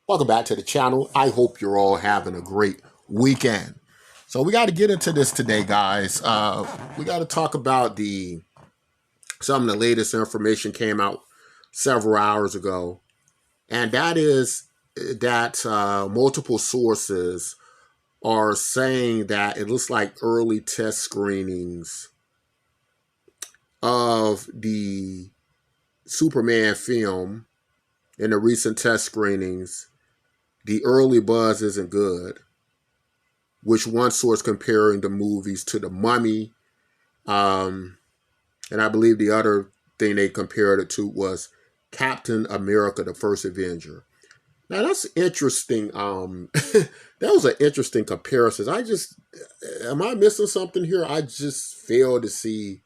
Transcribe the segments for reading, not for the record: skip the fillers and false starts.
Welcome back to the channel. I hope you're all having a great weekend. So we got to get into this today, guys. We got to talk about the some of the latest information came out several hours ago, and that is that multiple sources are saying that it looks like early test screenings of the Superman film in the recent test screenings, the early buzz isn't good, which one source comparing the movies to The Mummy. Um, and I believe the other thing they compared it to was Captain America, the First Avenger. Now that's interesting. That was an interesting comparison. Am I missing something here? I just fail to see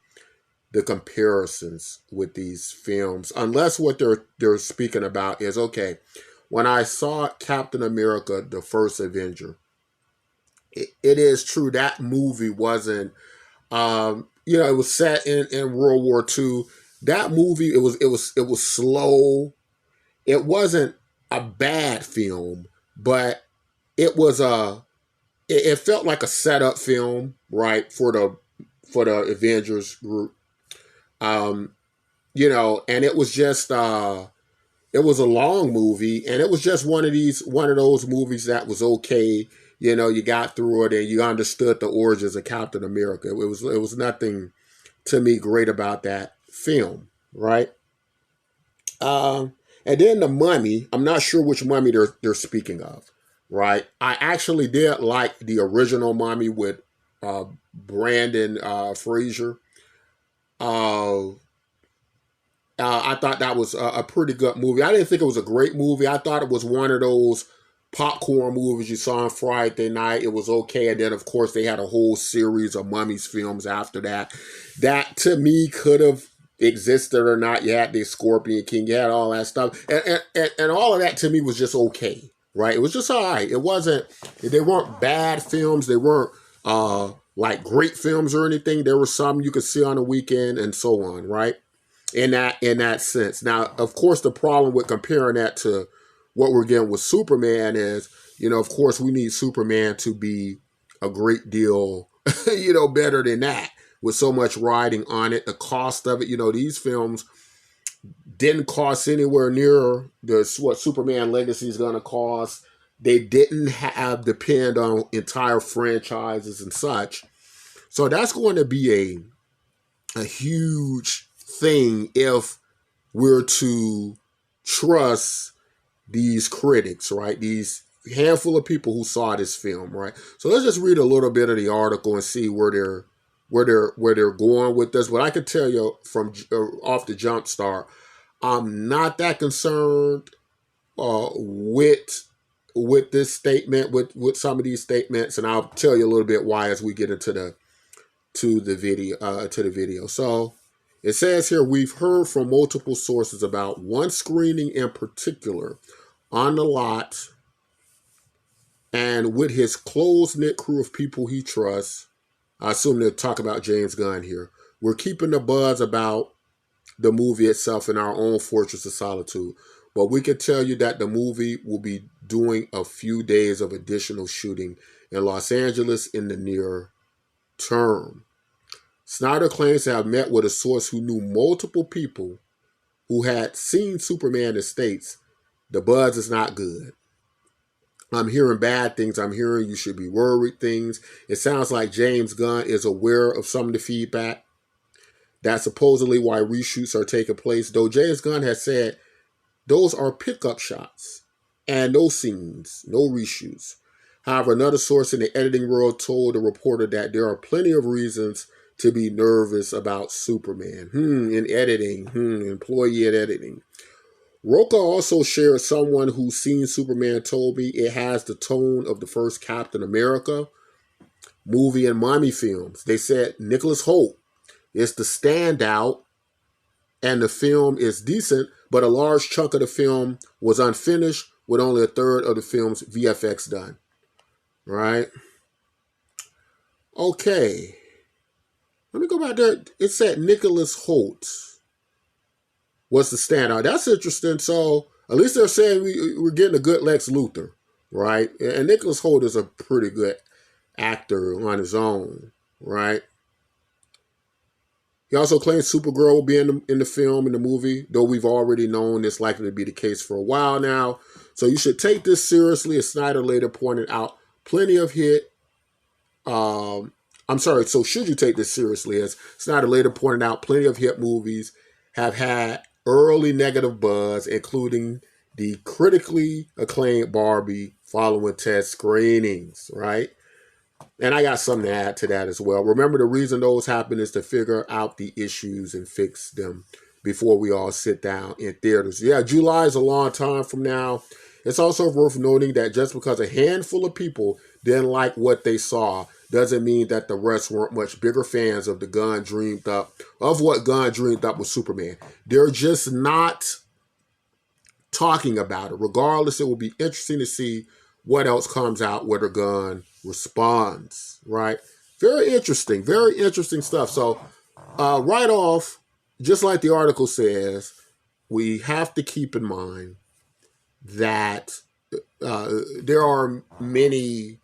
the comparisons with these films, unless what they're speaking about is okay. When I saw Captain America, the First Avenger, it is true that movie wasn't. It was set in World War II. That movie, it was slow. It wasn't a bad film, but it was it felt like a setup film, right, for the Avengers group. Um, and it was just it was a long movie, and it was just one of those movies that was okay. You got through it and you understood the origins of Captain America. It was nothing to me great about that film, right? And then the Mummy. I'm not sure which Mummy they're speaking of, right? I actually did like the original Mummy with Brandon Fraser. Uh, I thought that was a pretty good movie. I didn't think it was a great movie. I thought it was one of those popcorn movies you saw on Friday night. It was okay. And then, of course, they had a whole series of Mummies films after that. That, to me, could have existed or not. You had the Scorpion King. You had all that stuff. And all of that, to me, was just okay, right? It was just all right. It wasn't, they weren't bad films. They weren't like great films or anything. There were some you could see on the weekend and so on, right? In that sense. Now, of course, the problem with comparing that to what we're getting with Superman is, of course, we need Superman to be a great deal, better than that. With so much riding on it, the cost of it, these films didn't cost anywhere near what Superman Legacy is going to cost. They didn't have depend on entire franchises and such. So that's going to be a huge thing if we're to trust these critics, right? These handful of people who saw this film, right? So let's just read a little bit of the article and see where they're going with this. But I can tell you from off the jump start, I'm not that concerned with this statement, with some of these statements, and I'll tell you a little bit why as we get into the video. So it says here, we've heard from multiple sources about one screening in particular on the lot, and with his close-knit crew of people he trusts. I assume they'll talk about James Gunn here. We're keeping the buzz about the movie itself in our own Fortress of Solitude, but we can tell you that the movie will be doing a few days of additional shooting in Los Angeles in the near term. Snyder claims to have met with a source who knew multiple people who had seen Superman and states the buzz is not good. I'm hearing bad things. I'm hearing you should be worried things. It sounds like James Gunn is aware of some of the feedback. That's supposedly why reshoots are taking place, though James Gunn has said those are pickup shots and no scenes, no reshoots. However, another source in the editing world told the reporter that there are plenty of reasons to be nervous about Superman. In editing, employee in editing. Roca also shared someone who's seen Superman told me it has the tone of the first Captain America movie and Mummy films. They said Nicholas Hoult is the standout and the film is decent, but a large chunk of the film was unfinished with only a third of the film's VFX done. Right? Okay. Let me go back there. It said Nicholas Hoult was the standout. That's interesting. So At least they're saying we're getting a good Lex Luthor, right? And Nicholas Hoult is a pretty good actor on his own, right? He also claims Supergirl will be in the film, in the movie, though we've already known it's likely to be the case for a while now. So you should take this seriously, as Snyder later pointed out. Plenty of hit. I'm sorry, so should you take this seriously, as Snyder later pointed out, plenty of hit movies have had early negative buzz, including the critically acclaimed Barbie following test screenings, right? And I got something to add to that as well. Remember, the reason those happen is to figure out the issues and fix them before we all sit down in theaters. Yeah, July is a long time from now. It's also worth noting that just because a handful of people didn't like what they saw doesn't mean that the rest weren't much bigger fans of what Gunn dreamed up with Superman. They're just not talking about it. Regardless, it will be interesting to see what else comes out, whether Gunn responds, right? Very interesting stuff. So right off, just like the article says, we have to keep in mind that there are many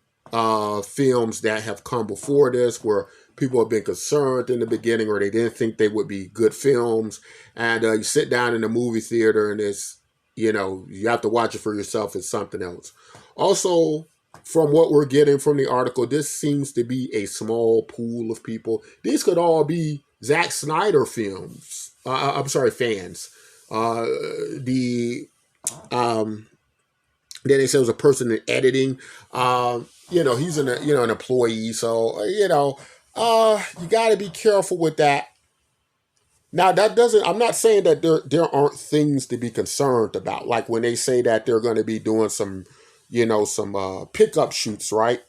films that have come before this where people have been concerned in the beginning, or they didn't think they would be good films. And you sit down in a movie theater and it's, you have to watch it for yourself. It's something else. Also, from what we're getting from the article, this seems to be a small pool of people. These could all be Zack Snyder films. Fans. Then they say it was a person in editing. He's an employee, so you got to be careful with that. Now that doesn't. I'm not saying that there aren't things to be concerned about, like when they say that they're going to be doing some pickup shoots, right?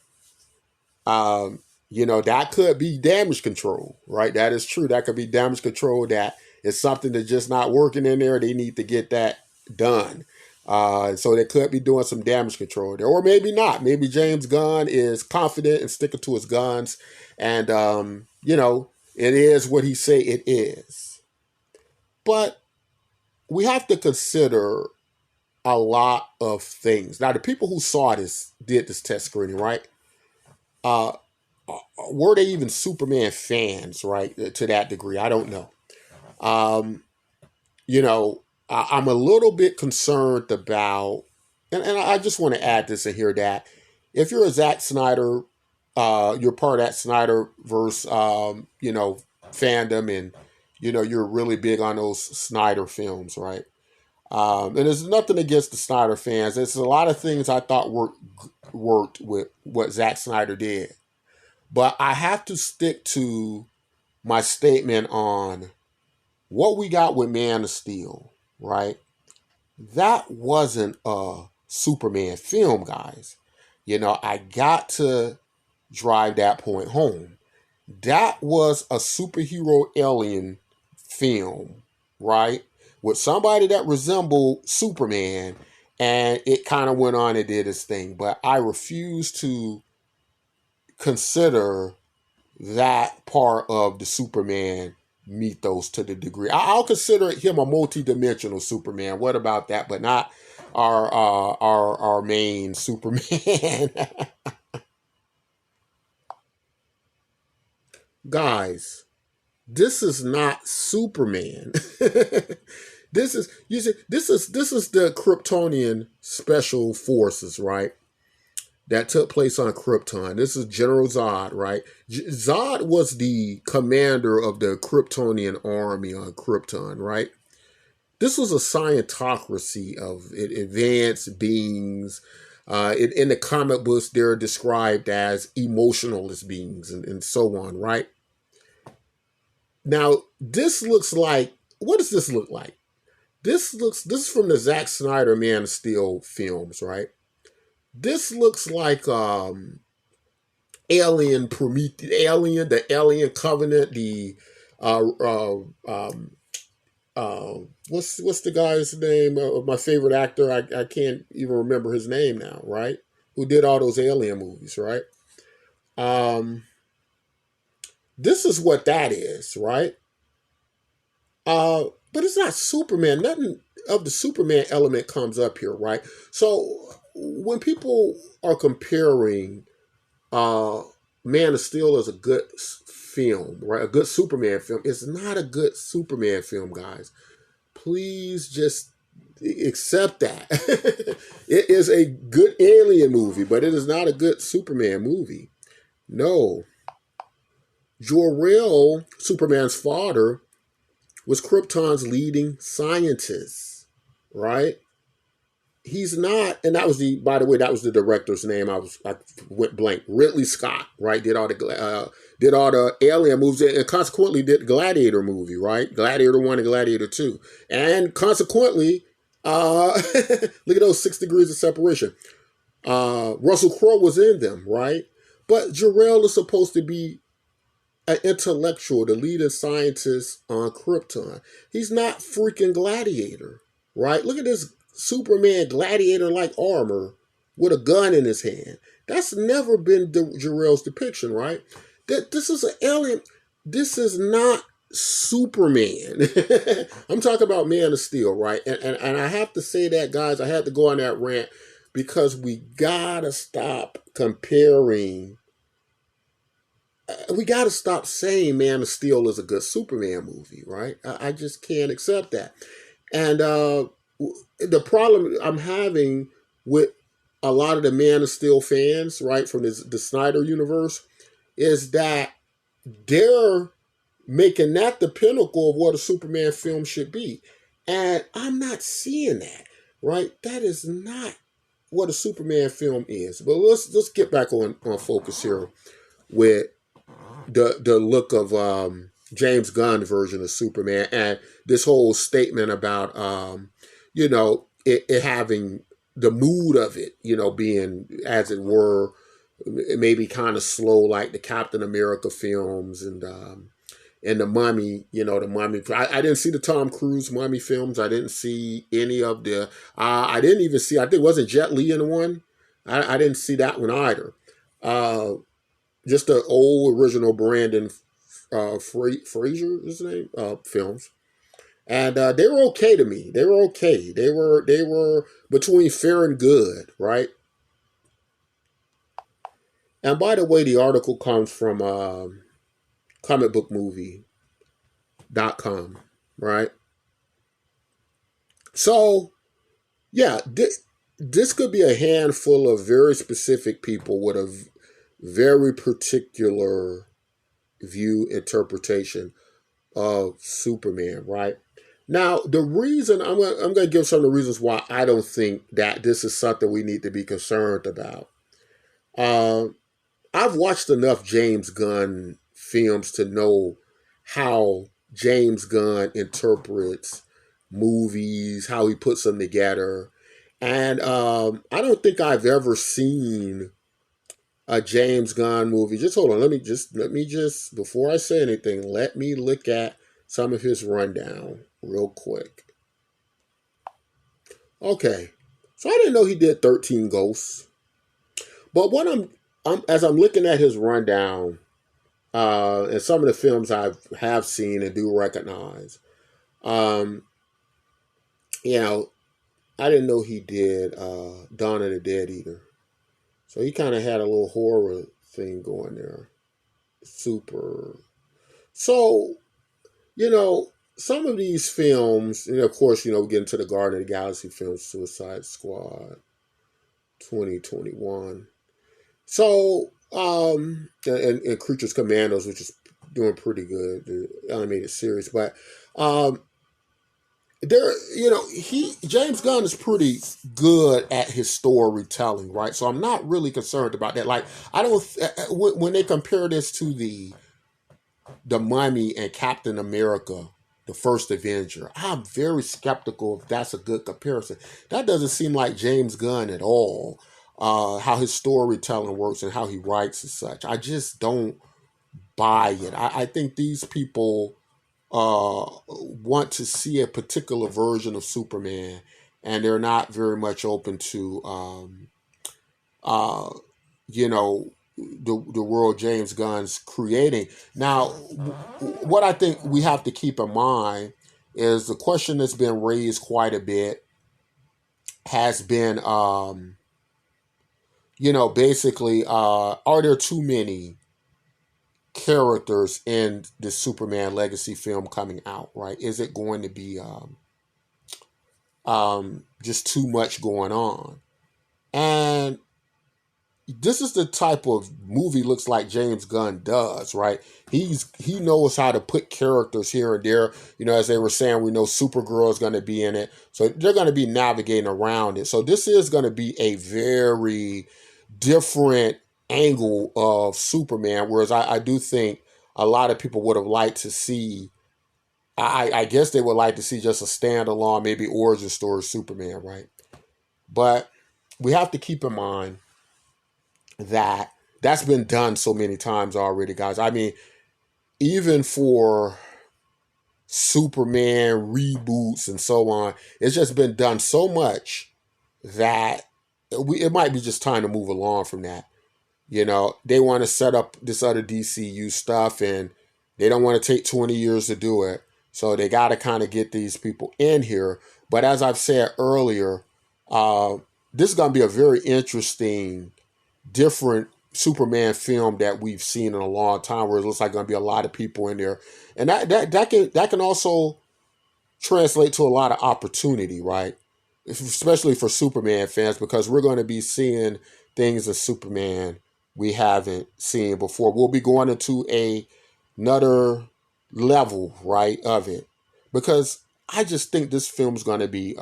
That could be damage control, right? That is true. That could be damage control. That is something that's just not working in there. They need to get that done. So they could be doing some damage control there, or maybe not. Maybe James Gunn is confident and sticking to his guns, and it is what he say it is. But we have to consider a lot of things. Now, the people who saw this, did this test screening, right? Were they even Superman fans, right? To that degree, I don't know. Um, I'm a little bit concerned about, and I just want to add this in here, that if you're a Zack Snyder, you're part of that Snyderverse, fandom, and you're really big on those Snyder films, right? And there's nothing against the Snyder fans. There's a lot of things I thought worked with what Zack Snyder did, but I have to stick to my statement on what we got with Man of Steel, right? That wasn't a Superman film, guys. I got to drive that point home. That was a superhero alien film, right? With somebody that resembled Superman, and it kind of went on and did its thing. But I refuse to consider that part of the Superman mythos to the degree. I'll consider him a multi-dimensional Superman. What about that? But not our main Superman. Guys, this is not Superman. This is the Kryptonian special forces, right? That took place on Krypton. This is General Zod, right? Zod was the commander of the Kryptonian army on Krypton, right? This was a scientocracy of advanced beings. In the comic books, they're described as emotionalist beings and so on, right? Now, this looks like, what does this look like? This is from the Zack Snyder Man of Steel films, right? This looks like Alien Prometheus, the Alien Covenant, the what's the guy's name? My favorite actor, I can't even remember his name now, right? Who did all those Alien movies, right? This is what that is, right? But it's not Superman. Nothing. of the Superman element comes up here, right? So when people are comparing uh, Man of Steel as a good film, right? A good Superman film, it's not a good Superman film, guys. Please just accept that. It is a good alien movie, but it is not a good Superman movie. No. Jor-El, Superman's father, was Krypton's leading scientist, right? He's not, and that was by the way, that was the director's name. I went blank. Ridley Scott, right? Did all the Alien movies, and consequently did the Gladiator movie, right? Gladiator 1 and Gladiator 2, and consequently, look at those 6 degrees of separation. Russell Crowe was in them, right? But Jor-El is supposed to be an intellectual, the leading scientist on Krypton. He's not freaking Gladiator, right? Look at this Superman Gladiator-like armor with a gun in his hand. That's never been Jor-El's depiction, right? This is an alien. This is not Superman. I'm talking about Man of Steel, right? And I have to say that, guys. I had to go on that rant because we gotta stop comparing. We got to stop saying Man of Steel is a good Superman movie, right? I just can't accept that. And the problem I'm having with a lot of the Man of Steel fans, right, from the Snyder universe, is that they're making that the pinnacle of what a Superman film should be. And I'm not seeing that, right? That is not what a Superman film is. But let's get back on focus here with the look of James Gunn version of Superman and this whole statement about it having the mood of it, being as it were maybe kind of slow like the Captain America films and the Mummy, the Mummy. I didn't see the Tom Cruise Mummy films. I didn't see any of the. I didn't even see. I think wasn't Jet Li in the one. I didn't see that one either. Just the old original Brandon Fraser, is his name, films, and they were okay to me. They were okay. They were between fair and good, right? And by the way, the article comes from comicbookmovie.com, right? So yeah, this could be a handful of very specific people with a very particular view interpretation of Superman, right? Now, the reason I'm going to give some of the reasons why I don't think that this is something we need to be concerned about. I've watched enough James Gunn films to know how James Gunn interprets movies, how he puts them together, and I don't think I've ever seen a James Gunn movie. Just hold on. Let me just before I say anything, let me look at some of his rundown real quick. Okay. So I didn't know he did 13 Ghosts. But what as I'm looking at his rundown, and some of the films I have seen and do recognize, I didn't know he did Dawn of the Dead either. So he kind of had a little horror thing going there. Super. So, some of these films, and of course, we get into the Guardian of the Galaxy films, Suicide Squad, 2021. So, and Creatures Commandos, which is doing pretty good, the animated series. But James Gunn is pretty good at his storytelling, right? So I'm not really concerned about that. Like, I don't when they compare this to the Mummy and Captain America, the first Avenger, I'm very skeptical if that's a good comparison. That doesn't seem like James Gunn at all. How his storytelling works and how he writes and such. I just don't buy it. I think these people want to see a particular version of Superman, and they're not very much open to, the world James Gunn's creating. Now, what I think we have to keep in mind is the question that's been raised quite a bit has been, basically, are there too many characters in the Superman Legacy film coming out, right? Is it going to be just too much going on? And this is the type of movie looks like James Gunn does, right? He knows how to put characters here and there. As they were saying, we know Supergirl is going to be in it, so they're going to be navigating around it. So this is going to be a very different angle of Superman. Whereas I do think a lot of people would have liked to see. I guess they would like to see just a standalone, maybe origin story Superman, right? But we have to keep in mind that's been done so many times already, guys. I mean, even for Superman reboots and so on, it's just been done so much that it might be just time to move along from that. They want to set up this other DCU stuff, and they don't want to take 20 years to do it. So they got to kind of get these people in here. But as I've said earlier, this is going to be a very interesting, different Superman film that we've seen in a long time, where it looks like going to be a lot of people in there, and that can also translate to a lot of opportunity, right? Especially for Superman fans, because we're going to be seeing things as Superman we haven't seen before. We'll be going into another level, right, of it, because I just think this film's going to be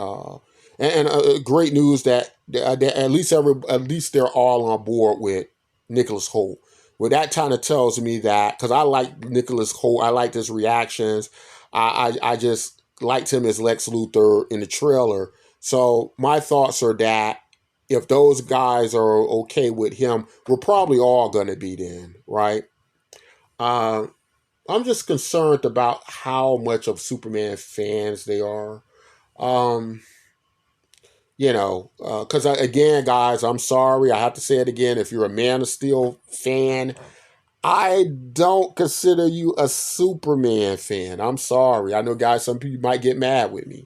great news that at least they're all on board with Nicholas Hoult. Well, that kind of tells me that, because I like Nicholas Hoult, I like his reactions. I just liked him as Lex Luthor in the trailer. So my thoughts are that if those guys are okay with him, we're probably all going to be then, right? I'm just concerned about how much of Superman fans they are. Because again, guys, I'm sorry. I have to say it again. If you're a Man of Steel fan, I don't consider you a Superman fan. I'm sorry. I know, guys, some people might get mad with me,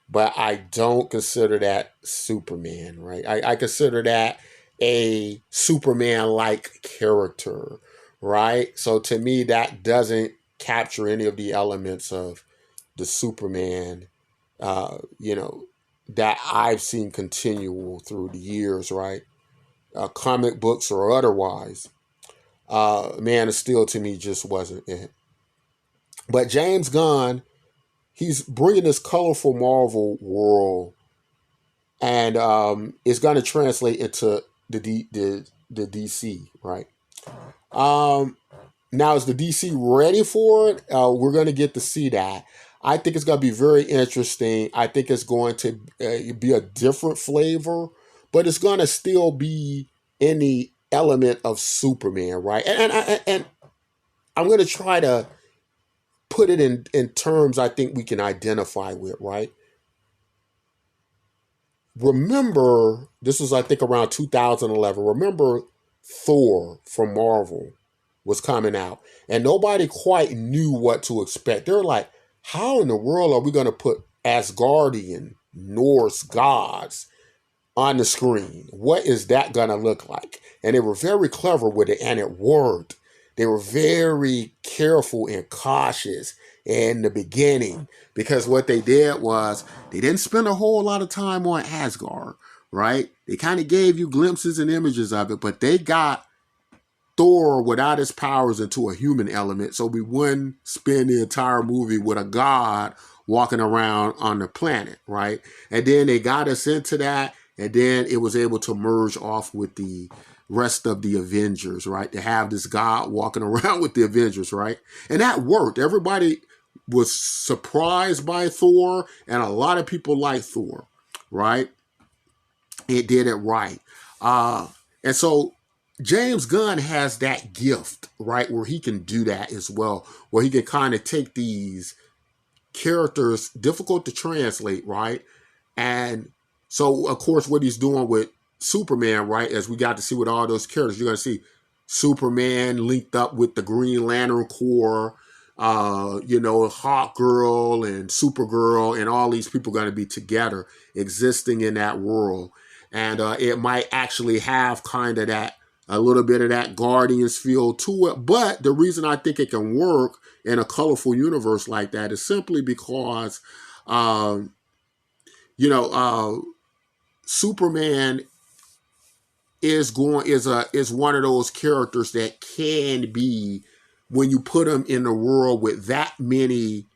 but I don't consider that Superman, right? I consider that a Superman-like character, right? So to me, that doesn't capture any of the elements of the Superman, that I've seen continual through the years, right? Comic books or otherwise. Man of Steel to me just wasn't it. But James Gunn, he's bringing this colorful Marvel world, and it's going to translate into the DC, right? Now, is the DC ready for it? We're going to get to see that. I think it's going to be very interesting. I think it's going to be a different flavor, but it's going to still be in the element of Superman, right? And I'm going to try to put it in terms I think we can identify with, right? Remember, this was, I think, around 2011. Remember Thor from Marvel was coming out, and nobody quite knew what to expect. They're like, how in the world are we going to put Asgardian Norse gods on the screen? What is that going to look like? And they were very clever with it, and it worked. They were very careful and cautious in the beginning, because what they did was they didn't spend a whole lot of time on Asgard, right? They kind of gave you glimpses and images of it, but they got Thor without his powers into a human element, so we wouldn't spend the entire movie with a god walking around on the planet, right? And then they got us into that, and then it was able to merge off with the rest of the Avengers, right? To have this god walking around with the Avengers, right? And that worked. Everybody was surprised by Thor, and a lot of people like Thor, right? It did it right. And so James Gunn has that gift, right, where he can do that as well, where he can kind of take these characters, difficult to translate, right? And so, of course, what he's doing with Superman, right, as we got to see with all those characters, you're going to see Superman linked up with the Green Lantern Corps. You know, Hawk Girl and Supergirl and all these people going to be together existing in that world. And it might actually have kind of that, a little bit of that Guardians feel to it. But the reason I think it can work in a colorful universe like that is simply because, um, you know, Superman is one of those characters that can be, when you put him in a world with that many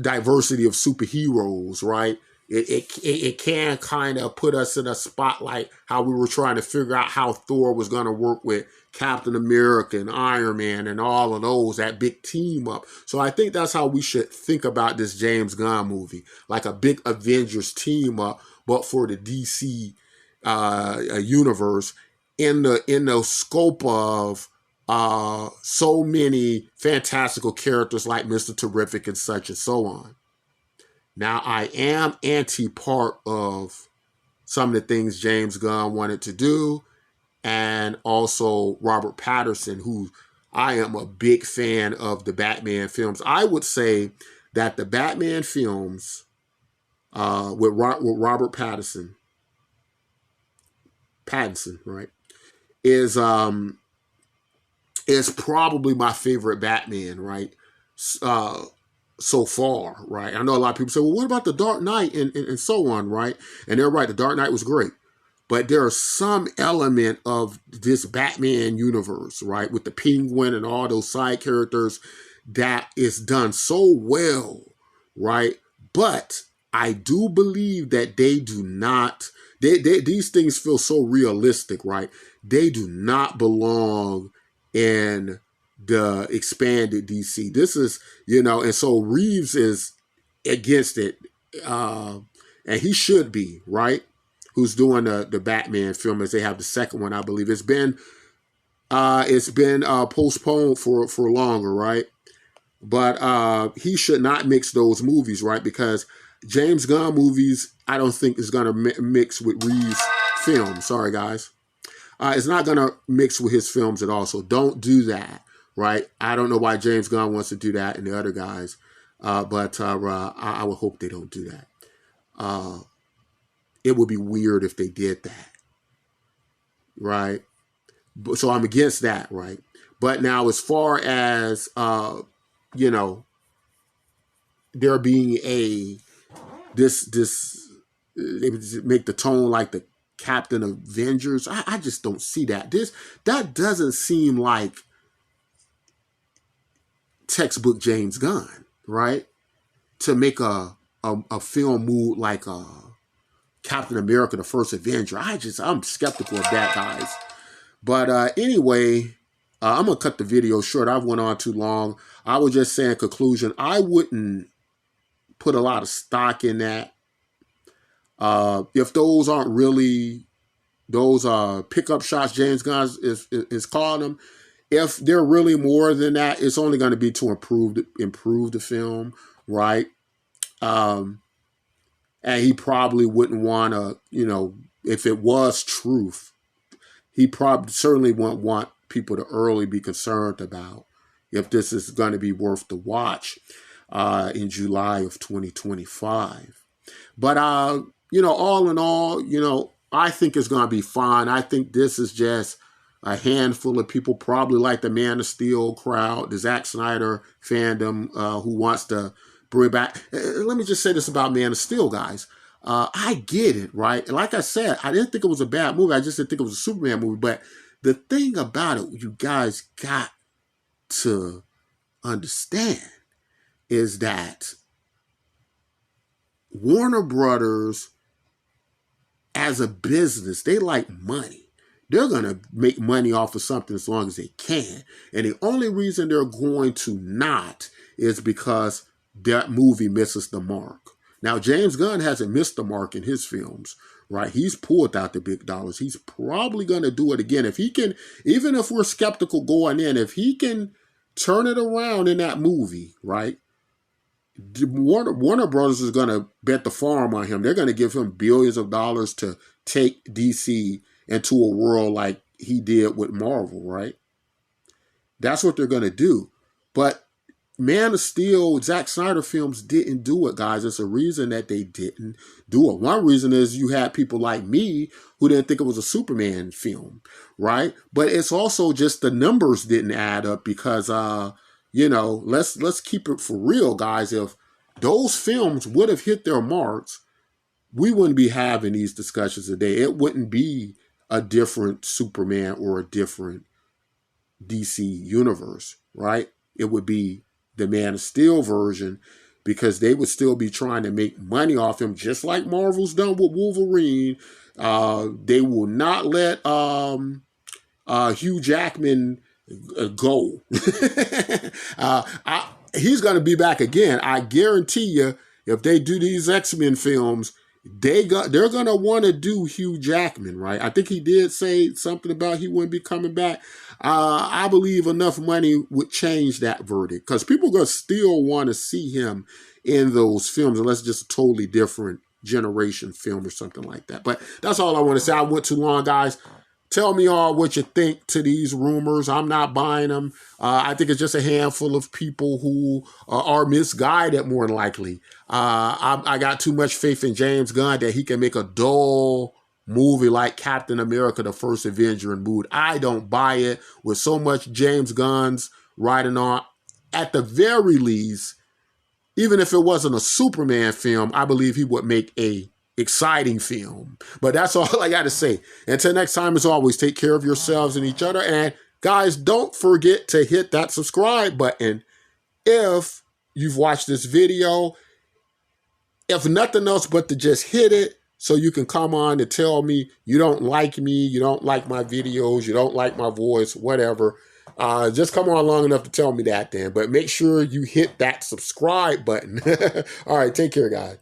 diversity of superheroes, right? It can kind of put us in a spotlight, how we were trying to figure out how Thor was going to work with Captain America and Iron Man and all of those, that big team up. So I think that's how we should think about this James Gunn movie, like a big Avengers team up, but for the DC universe, in the scope of so many fantastical characters like Mr. Terrific and such and so on. Now, I am anti-part of some of the things James Gunn wanted to do, and also Robert Pattinson, who I am a big fan of the Batman films. I would say that the Batman films with Robert Pattinson, right, is probably my favorite Batman, right? So far, right? I know a lot of people say, well, what about the Dark Knight and so on, right? And they're right, the Dark Knight was great. But there are some element of this Batman universe, right, with the Penguin and all those side characters that is done so well, right? But I do believe that they do not, these things feel so realistic, right? They do not belong in the expanded DC. This is, you know, and so Reeves is against it. And he should be, right? Who's doing the Batman film, as they have the second one, I believe. It's been postponed for longer, right? But he should not mix those movies, right? Because James Gunn movies, I don't think is going to mix with Reeves' film. Sorry, guys. It's not going to mix with his films at all. So don't do that, right? I don't know why James Gunn wants to do that and the other guys. But I would hope they don't do that. It would be weird if they did that, right? So I'm against that, right? But now, as far as you know, there being this they would make the tone like the Captain Avengers. I just don't see that. That doesn't seem like textbook James Gunn, right? To make a film mood like Captain America, the First Avenger. I'm skeptical of that, guys. But anyway, I'm going to cut the video short. I've went on too long. I was just saying, in conclusion, I wouldn't put a lot of stock in that. If those aren't really those pickup shots James Gunn is calling them, if they're really more than that, it's only going to be to improve the film, right? And he probably wouldn't want to, you know, if it was truth, he probably certainly wouldn't want people to early be concerned about if this is going to be worth the watch in July of 2025. But, you know, all in all, you know, I think it's going to be fine. I think this is just a handful of people, probably like the Man of Steel crowd, the Zack Snyder fandom, who wants to bring back. Let me just say this about Man of Steel, guys. I get it, right? And like I said, I didn't think it was a bad movie. I just didn't think it was a Superman movie. But the thing about it, you guys got to understand, is that Warner Brothers, as a business, they like money. They're going to make money off of something as long as they can. And the only reason they're going to not is because that movie misses the mark. Now, James Gunn hasn't missed the mark in his films, right? He's pulled out the big dollars. He's probably going to do it again. If he can, even if we're skeptical going in, if he can turn it around in that movie, right? Warner Brothers is going to bet the farm on him. They're going to give him billions of dollars to take DC into a world like he did with Marvel, right? That's what they're going to do. But Man of Steel, Zack Snyder films didn't do it, guys. There's a reason that they didn't do it. One reason is you had people like me who didn't think it was a Superman film, right? But it's also just the numbers didn't add up because, let's keep it for real, guys. If those films would have hit their marks, we wouldn't be having these discussions today. It wouldn't be a different Superman or a different DC universe, right? It would be the Man of Steel version because they would still be trying to make money off him, just like Marvel's done with Wolverine. They will not let Hugh Jackman go. He's going to be back again. I guarantee you, if they do these X-Men films, they're going to want to do Hugh Jackman, right? I think he did say something about he wouldn't be coming back. I believe enough money would change that verdict because people are going to still want to see him in those films unless it's just a totally different generation film or something like that. But that's all I want to say. I went too long, guys. Tell me all what you think to these rumors. I'm not buying them. I think it's just a handful of people who are misguided, more than likely. I got too much faith in James Gunn that he can make a dull movie like Captain America, the First Avenger in mood. I don't buy it with so much James Gunn's writing on. At the very least, even if it wasn't a Superman film, I believe he would make a exciting film. But that's all I got to say. Until next time, as always, take care of yourselves and each other. And guys, don't forget to hit that subscribe button if you've watched this video. If nothing else but to just hit it so you can come on and tell me you don't like me, you don't like my videos, you don't like my voice, whatever. Just come on long enough to tell me that then. But make sure you hit that subscribe button. All right, take care, guys.